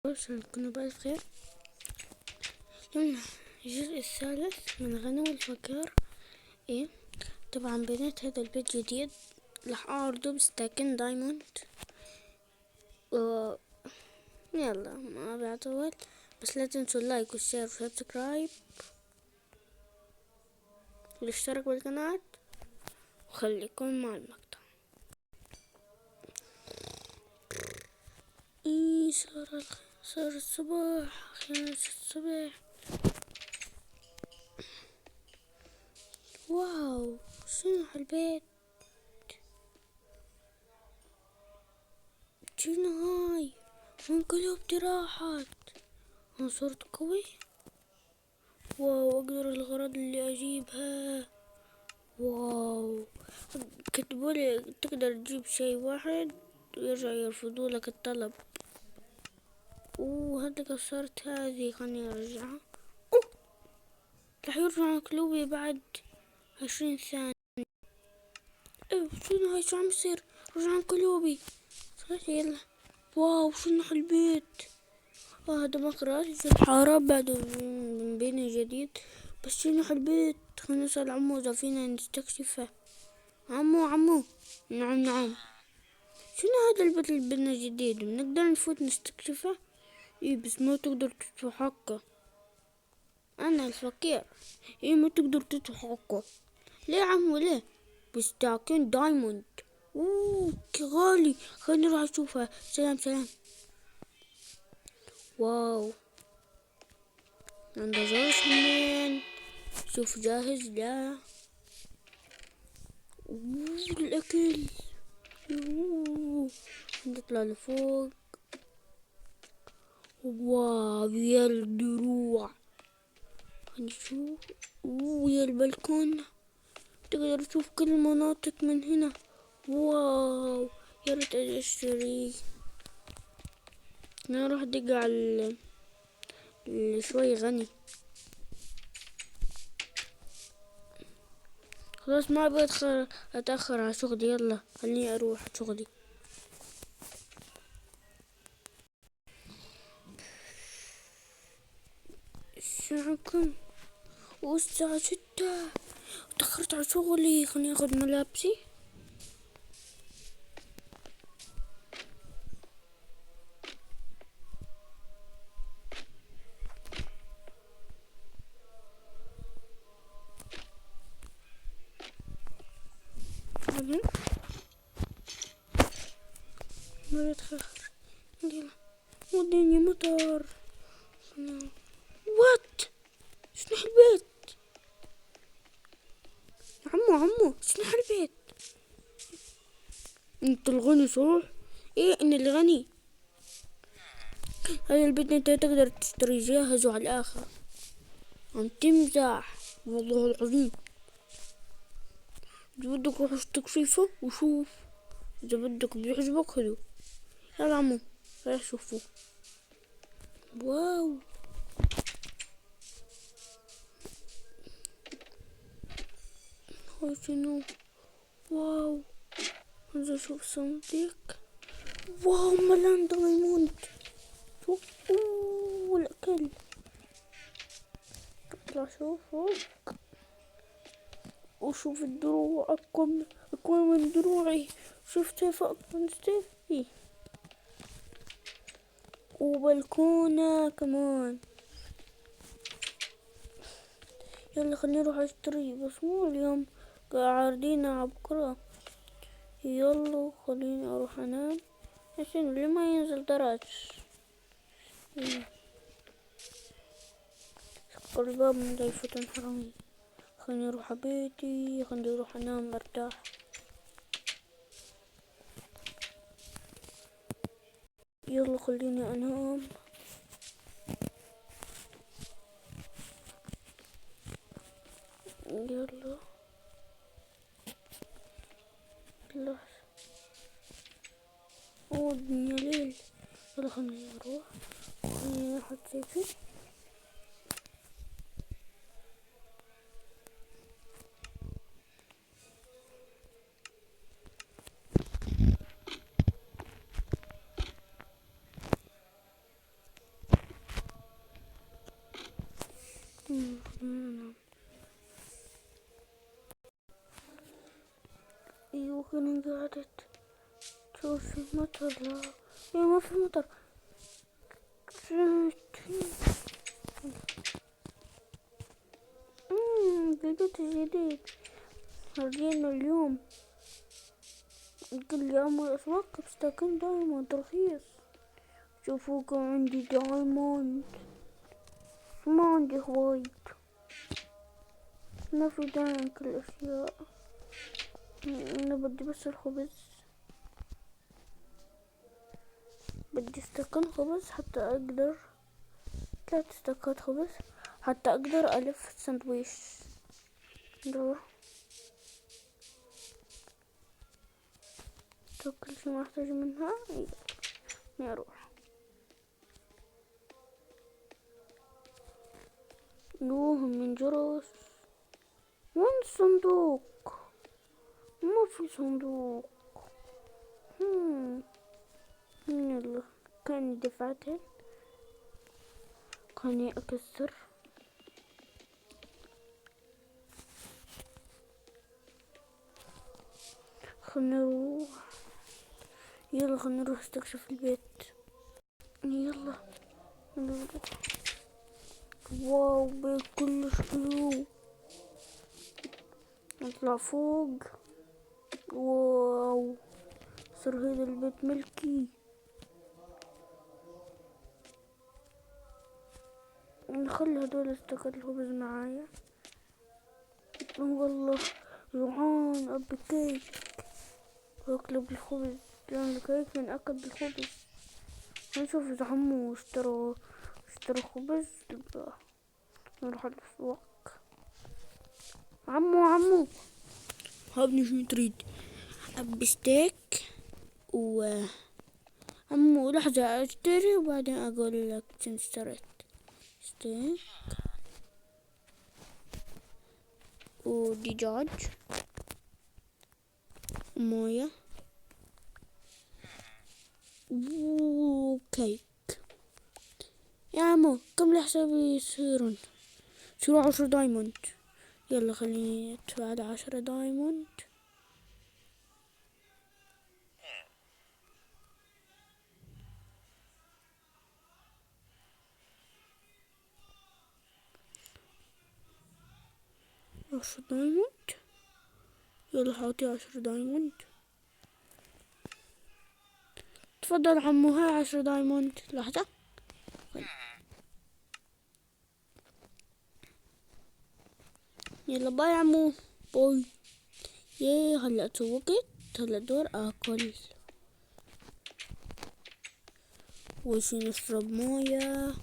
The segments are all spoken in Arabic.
عشان تكونوا بألف خير. اليوم الجزء الثالث من غنى والفقر. ايه طبعا بنيت هذا البيت جديد، راح اعرضه بستاكن دايموند. و يلا ما بيطول، بس لا تنسوا اللايك والشير والسبسكرايب والاشتراك بالقناة، وخليكم مع المقطع. ايه صار الصباح، خمس الصباح. واو شنو هالبيت، شنو هاي، انقلبت راحت، انا صرت قوي. واو اقدر الغراض اللي اجيبها. واو كتبولي تقدر تجيب شي واحد ويرجع يرفضولك الطلب. هذا كسرت هذه، خلني ارجعها. راح يرجع قلوبي بعد 20 ثانية. شنو هاي، شو عم يصير؟ رجع قلوبي. يلا. واو شنو هالبيت، هذا مقر في الحارة بعد بني جديد. بس شنو هالبيت، خلينا نسأل عمو إذا فينا نستكشفه. عمو. نعم. شنو هذا البيت اللي بنى جديد، بنقدر نفوت نستكشفه؟ ايه بس ما تقدر تتحقق. انا الفقير. ايه ما تقدر تتحقق. ليه عمو ليه؟ بستاكن دايموند. غالي، خليني اروح اشوفها. سلام. واو عنده زوج همين، شوف جاهز. لا الأكل. نطلع لفوق. واو يا الدروع، هنشوف. يا البلكونة، تقدر تشوف كل المناطق من هنا. واو يا ريت اجي اشتري. انا اروح ادق على شوي غني. خلاص ما ابغى اتأخر على شغلي، يلا خليني اروح شغلي. الساعة كم؟ والساعة 6. تأخرت على شغلي، خليني اخذ ملابسي. ما تخاف، وديني مطر. وات شنو هالبيت؟ عمو شنو هالبيت؟ انت الغني صح؟ ايه انا الغني. هذا البيت انت تقدر تشتري جاهزه على الاخر. عم تمزح والله العظيم. اذا بدك روح استكشفه وشوف، اذا بدك بيعجبك خذه. يلا عمو راح شوفوا. واو هاي شنو؟ واو هذا شوف صندوق. واو ملان دايموند. شوف الأكل. اطلع شوف وشوف الدروع أقوى من دروعي. شوف كيف أقوى من سيفي. وبلكونة كمان. يلا خليني اروح اشتري، بس مو اليوم، عارضينها بكرة. يلا خليني اروح انام عشان اللي ما ينزل درج. شق الباب من لا يفوتن حرامي. خليني اروح بيتي، خليني اروح انام ارتاح. يلا خليني انام. يلا الدنيا ليل. يلا خليني اروح، خليني احط سيفي. ايوه كان قاعدة تشوف المطر. لا ايوه ما في مطر. لقيت جديد رجعنا اليوم. كل يوم الأسواق بستكن دايموند رخيص. شوفوا كان عندي دايموند، ما عندي هوايد، ما في داعي كل الأشياء. أنا بدي بس الخبز، بدي استكن خبز حتى أقدر 3 استكات خبز حتى أقدر ألف سندويش. نروح كل شي ما أحتاج منها. نروح. يوه من جرس. وين الصندوق؟ ما في صندوق. يلا كاني دفعتين، كاني أكسر. خلنا نروح. يلا خلنا نروح نستكشف البيت. يلا نروح. واو بيت كلش حلو. نطلع فوق. واو صار هذا البيت ملكي. نخلي هدول استكات الخبز معايا. والله جوعان أبي كيك واكله بالخبز، لأن الكيك من أكل بالخبز. نشوف إذا عمو اشترى خبز. نروح على الأسواق. عمو هابني شو تريد؟ أبي ستيك عمو لحظة أشتري وبعدين أقول لك شنو اشتريت. ستيك ودجاج وموية وكيك. يا عمو كم لحسابي يصيرون؟ 10 دايموند. يلا خليني ادفع على 10 دايموند. عشرة دايموند. يلا حاطي 10 دايموند. تفضل عمو هاي 10 دايموند. لحظة. يلا باي عمو. باي. هلا توقت. هلا دور اكل وشي نشرب موية.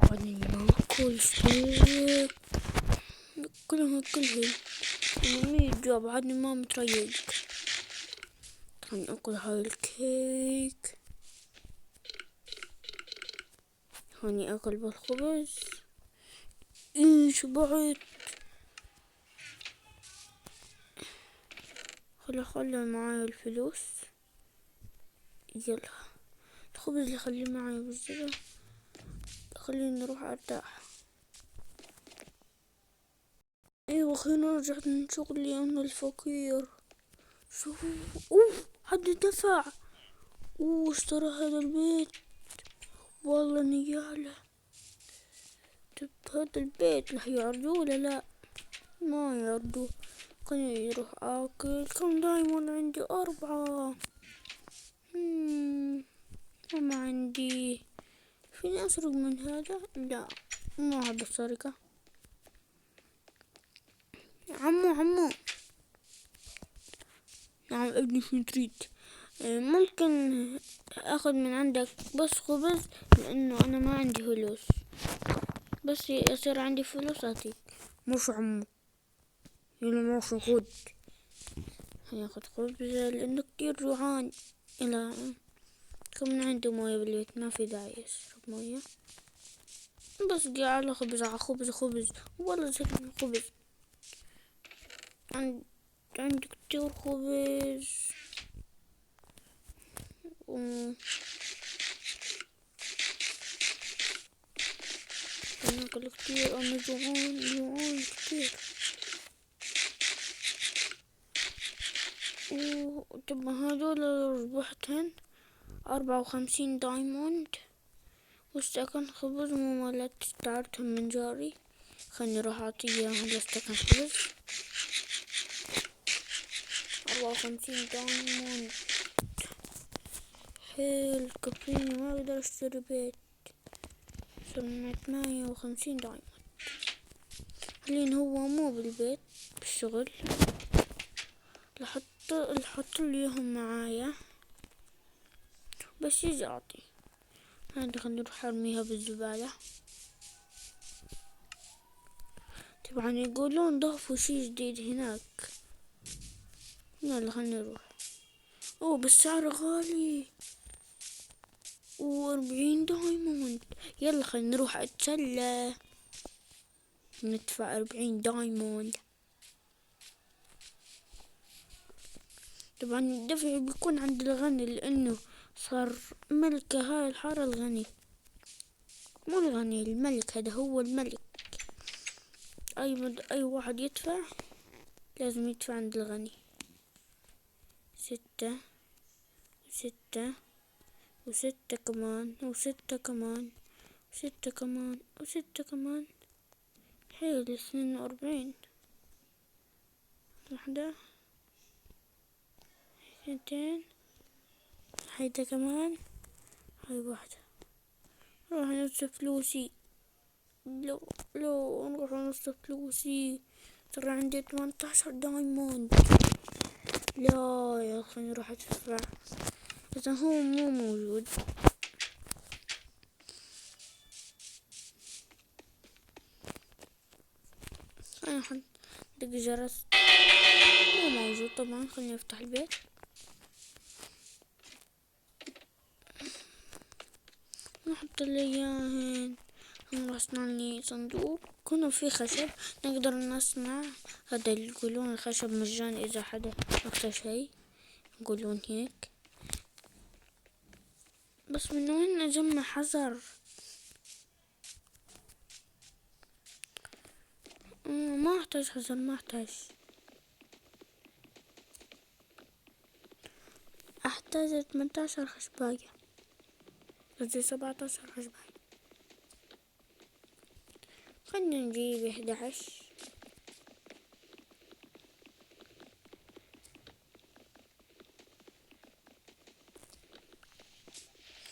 بعدين ناكل ستيك. كلهم ميت جوع بعدني ما متريق. ناكل هاي الكيك. هاني اكل بالخبز. شبعت. خلي معايا الفلوس. يلا الخبز اللي خليه معايا بالزبط. خليني نروح ارتاح. ايوه اخيرا رجعت من شغلي انا الفقير. شوفوا حد دفع. اشترى هذا البيت. والله نياله. طب هذا البيت رح يعرضوه ولا لا؟ ما يعرضوه. خليني اروح اكل. كم دايما عندي 4. ما عندي. فيني اسرق من هذا؟ لا ما احب السرقة. عمو نعم ابني شو تريد؟ ممكن اخذ من عندك بس خبز لانه انا ما عندي فلوس. بس يصير عندي فلوس اعطيك. مش عمو. يلا ماشي خد. هياخد خبزة لانه كتير جوعان. الى كم عنده موية بالبيت ما في داعي يشرب موية. بس قاعد على خبز على خبز. والله زهقت من الخبز. عندي كتير خبز. ناكل كتير، انا جوعان جوعان كتير. طب هدول ربحتهن 54 دايموند، واستكن خبز وملت استعرتهم من جاري. خلني اروح اعطيه هذا استكن خبز. 54 دايموند حيل كفيني، ما اقدر اشتري بيت. صرنا 58 دايموند. حاليا هو مو بالبيت بالشغل، لحط ليهم معايا بس يجي اعطي. هذا خلينا نروح ارميها بالزبالة. طبعا يقولون ضافوا شي جديد هناك. يلا خلينا نروح. اوه بس سعره غالي، و40 دايموند. يلا خلينا نروح اتسلى. ندفع 40 دايموند. طبعا الدفع بيكون عند الغني، لانه صار ملك هاي الحارة الغني، مو الغني، الملك. هذا هو الملك. اي واحد يدفع لازم يدفع عند الغني. 6 و6 و6 كمان و6 كمان و6 كمان و6 كمان. حيل 42. واحدة، 2، هيدا كمان، هاي واحدة. نروح نصرف فلوسي. لو نروح نصرف فلوسي. ترى عندي 18 دايموند. لا يا اخي نروح ادفع، اذا هو مو موجود. انا دق جرس، مو موجود طبعا. خليني افتح البيت. نحط لي اياهن. نصنع لي صندوق كله فيه خشب، نقدر نصنع. هذا اللي يقولون الخشب مجاني اذا حدا اخذ شي، يقولون هيك. بس من وين اجمع حجر؟ ما احتاج حجر، ما احتاج 18 خشباية، قصدي 17 خشباية. خلنا نجيب 11.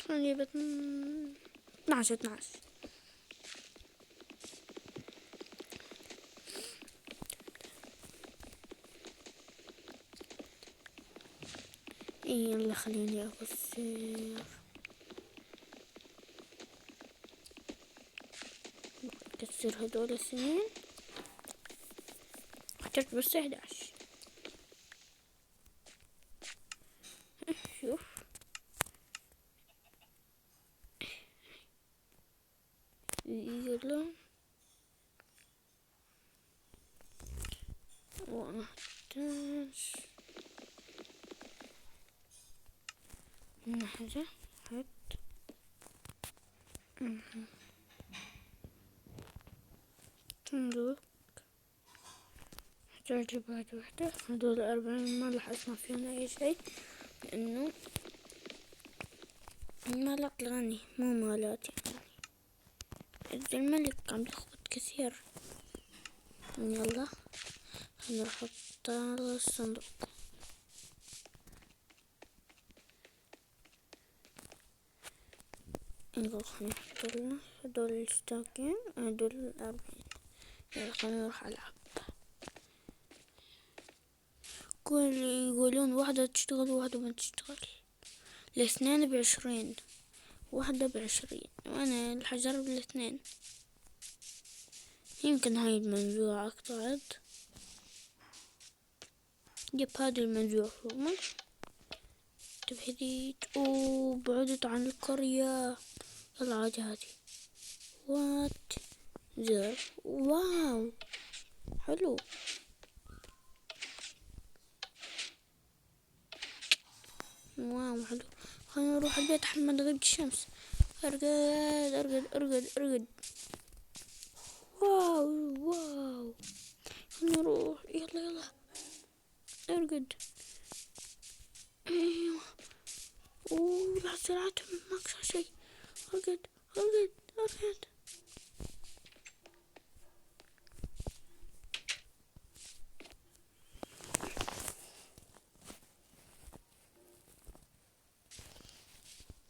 خلنا نجيب 12. يلا خليني اكسر. اكسر هدول السنين. احتاج بس 11. شوف يلا، ونحتاج حاجة. حط صندوق. احتاج بعد وحدة. هدول 40 ما راح اسمع فيهم اي شي، لانه الملك الغني مو مالاتي. إذا الملك عم يخبط كثير. يلا نحط على الصندوق. نروح نحط لنا هدول الستاكين، هدول 40. يلا خلينا نروح ألعب. كل يقولون واحدة تشتغل وواحدة ما تشتغل. الاثنين ب20، واحدة ب20، وأنا الحجر بالاثنين. يمكن هاي المنزوعة اقطعت. جيب هذا المنزوع فوق. تبهديت. بعدت عن القرية. يلا عادي هادي. وات زر. واو حلو. واو حلو. خلينا نروح البيت حتى ما تغيب الشمس. ارقد ارقد ارقد ارقد. واو واو. نروح، يلا يلا ارقد. ايوه. اوه لا سرعتهم ما اكسر شي. ارقد ارقد ارقد.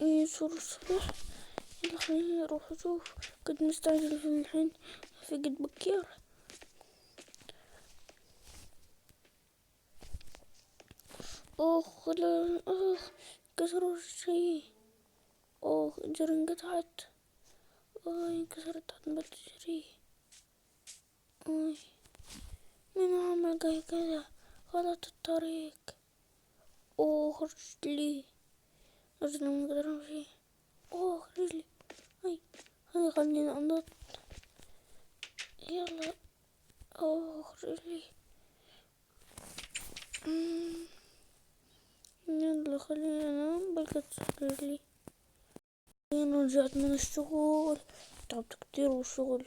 ايه صور الصبح. يلا خليني اروح اشوف. قد مستعجل في الحين، في قد بكير. اخ لا اخ، كسروا الشي. اخ الجري انقطعت. انكسرت عظمة الجري. اي من عمل كذا، غلط الطريق. رجلي رجلي ما اقدر امشي. رجلي. اي هذا خليني انط. يلا. رجلي. يلا خليني انام بلقت رجلي. انا رجعت من الشغل، تعبت كتير والشغل.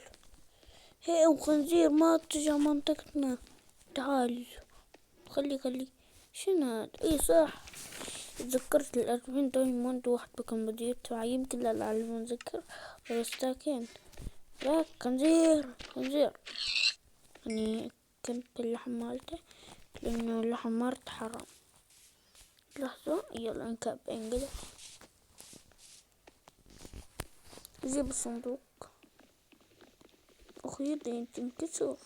هي وخنزير ما تجي منطقتنا. تعال خلي شنو هاد؟ اي صح، تذكرت ال40 دايموند واحد بكم بدي يدفع. يمكن لا العلم نذكر بستاكين. لا خنزير خنزير. يعني كنت اللحم مالته، لانه اللحم مالته حرام. لحظة يلا نكب انقلب. جيب الصندوق. يدي تنكسر.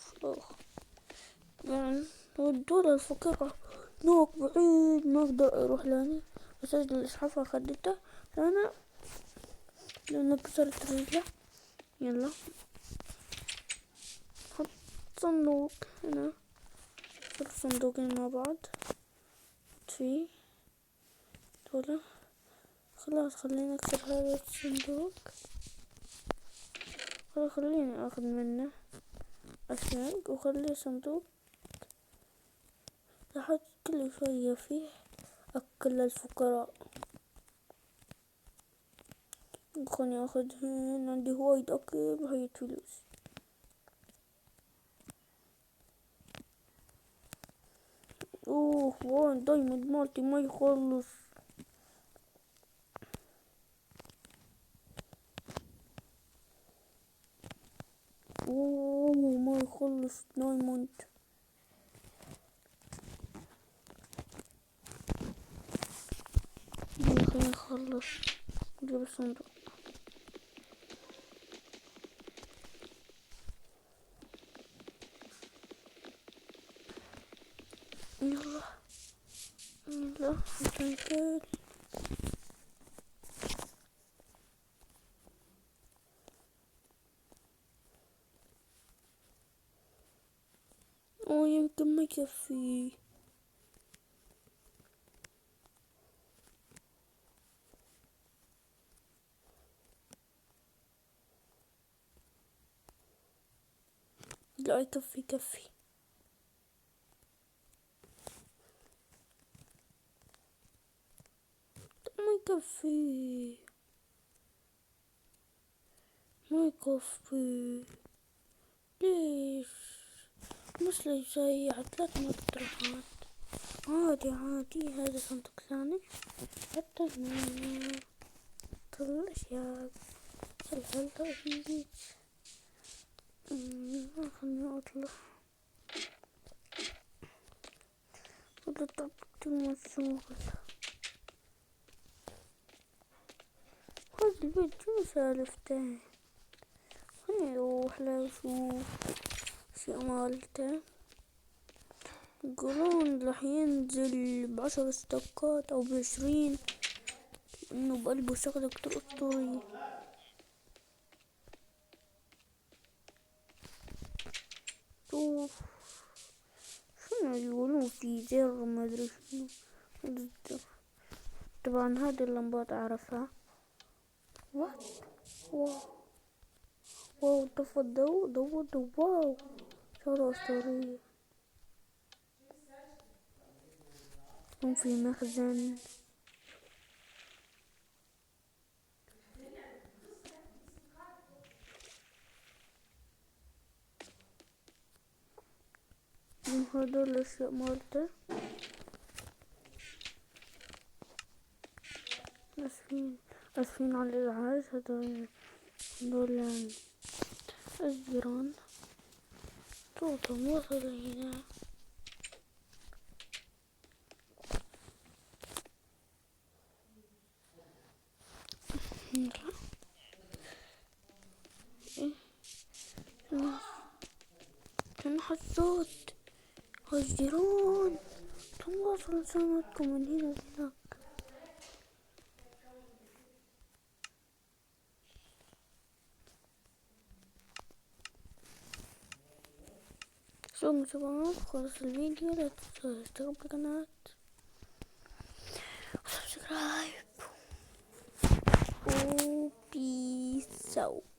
يعني الدولة الفقيرة هناك بعيد، ما اقدر اروح لاني اسجل الاسعاف اخدته انا لانه كسرت رجله. يلا حط صندوق هنا. حط صندوقين مع بعض فيه دولة. خلاص خلينا اكسر هذا الصندوق. خليني اخذ منه اشياء وخليه صندوق. احط كل شوية فيه اكل الفقراء. خليني اخذ هنا، عندي وايد اكل وهي فلوس. وين دايموند مالتي ما يخلص. ما يخلص دايموند. خلينا نخلص. نجيب الصندوق. يلا يلا نتأكد. يمكن ما يكفي. لا يكفي. ما يكفي. ليش؟ مش ليش زي 3 مقترحات. عادي هذا صندوق ثاني. حتى هنا كل الأشياء. الهلة هيك. خليني أطلع. طبقت الشغل. هذا البيت شنو سالفته؟ خليني أروح له أشوف أشياء مالته. يقولون راح ينزل ب10 ستوكات أو ب20، إنه بقلبه شغلة كتير أسطورية. شوف شنو يقولون في زر ما أدري شنو. طبعا هذه اللمبات أعرفها. واو طفى الضوء. واو شغلة أسطورية. في مخزن. هدول الأشياء مالته. آسفين على الإزعاج. هدول الجيران صوتهم وصل هنا. سمع الصوت. الجيران تواصل صوتكم من هنا لهناك. شكرا شباب، خلص الفيديو. لا تنسوا تشتركوا بالقناة وسبسكرايب وبيس اوت.